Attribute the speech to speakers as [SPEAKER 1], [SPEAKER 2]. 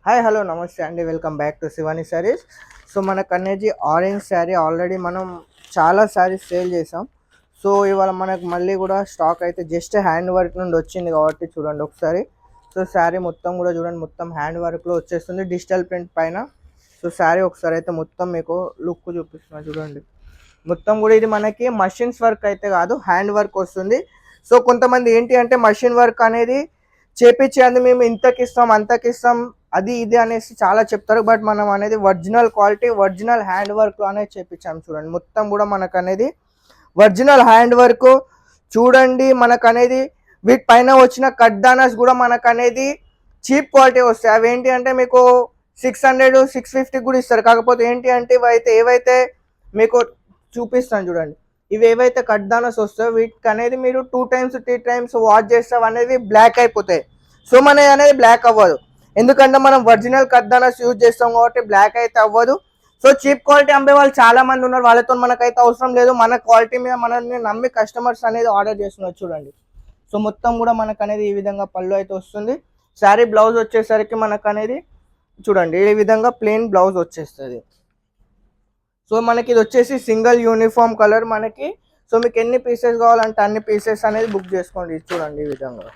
[SPEAKER 1] Hi hello నమస్తే అండి, welcome back to Shivani saris. So మనకు అనేది ఆరెంజ్ శారీ ఆల్రెడీ మనం చాలా శారీస్ సేల్ చేసాం. సో ఇవాళ మనకు మళ్ళీ కూడా స్టాక్ అయితే జస్ట్ హ్యాండ్ వర్క్ నుండి వచ్చింది కాబట్టి చూడండి ఒకసారి. సో శారీ మొత్తం కూడా చూడండి, మొత్తం హ్యాండ్ వర్క్లో వచ్చేస్తుంది డిజిటల్ ప్రింట్ పైన. సో శారీ ఒకసారి అయితే మొత్తం మీకు లుక్ చూపిస్తున్నా చూడండి. మొత్తం కూడా ఇది మనకి మషిన్స్ వర్క్ అయితే కాదు, హ్యాండ్ వర్క్ వస్తుంది. సో కొంతమంది ఏంటి అంటే మషిన్ వర్క్ అనేది చేపించేది మేము ఇంతకిస్తాం అంతకిస్తాం అది ఇది అనేసి చాలా చెప్తారు. బట్ మనం అనేది original quality original hand work అనేది చేపించాము చూడండి. మొత్తం కూడా మనకు అనేది ఒరిజినల్ హ్యాండ్ వర్క్ చూడండి. మనకు అనేది వీటి పైన వచ్చిన కట్ దానాస్ కూడా మనకు అనేది చీప్ క్వాలిటీ వస్తాయి. అవి ఏంటి అంటే మీకు 600 650 కూడా ఇస్తారు. కాకపోతే ఏంటి అంటే ఏవైతే మీకు చూపిస్తాను చూడండి, ఇవి ఏవైతే కట్ దానాస్ వస్తాయో వీటికి అనేది మీరు 2 times 3 times వాష్ చేస్తాం అనేది బ్లాక్ అయిపోతాయి. సో మన అనేది బ్లాక్ అవ్వదు, ఎందుకంటే మనం ఒరిజినల్ కట్ దానాస్ యూజ్ చేస్తాం కాబట్టి బ్లాక్ అయితే అవ్వదు. సో చీప్ క్వాలిటీ అమ్మే వాళ్ళు చాలా మంది ఉన్నారు, వాళ్ళతో మనకైతే అవసరం లేదు. మన క్వాలిటీ మీద మనల్ని నమ్మి కస్టమర్స్ అనేది ఆర్డర్ చేస్తున్నారు చూడండి. సో మొత్తం కూడా మనకు అనేది ఈ విధంగా పళ్ళు అయితే వస్తుంది. శారీ బ్లౌజ్ వచ్చేసరికి మనకు అనేది చూడండి ఈ విధంగా ప్లెయిన్ బ్లౌజ్ వచ్చేస్తుంది. సో మనకి ఇది వచ్చేసి సింగిల్ యూనిఫామ్ కలర్ మనకి. సో మీకు ఎన్ని పీసెస్ కావాలంటే అన్ని పీసెస్ అనేది బుక్ చేసుకోండి. చూడండి ఈ విధంగా.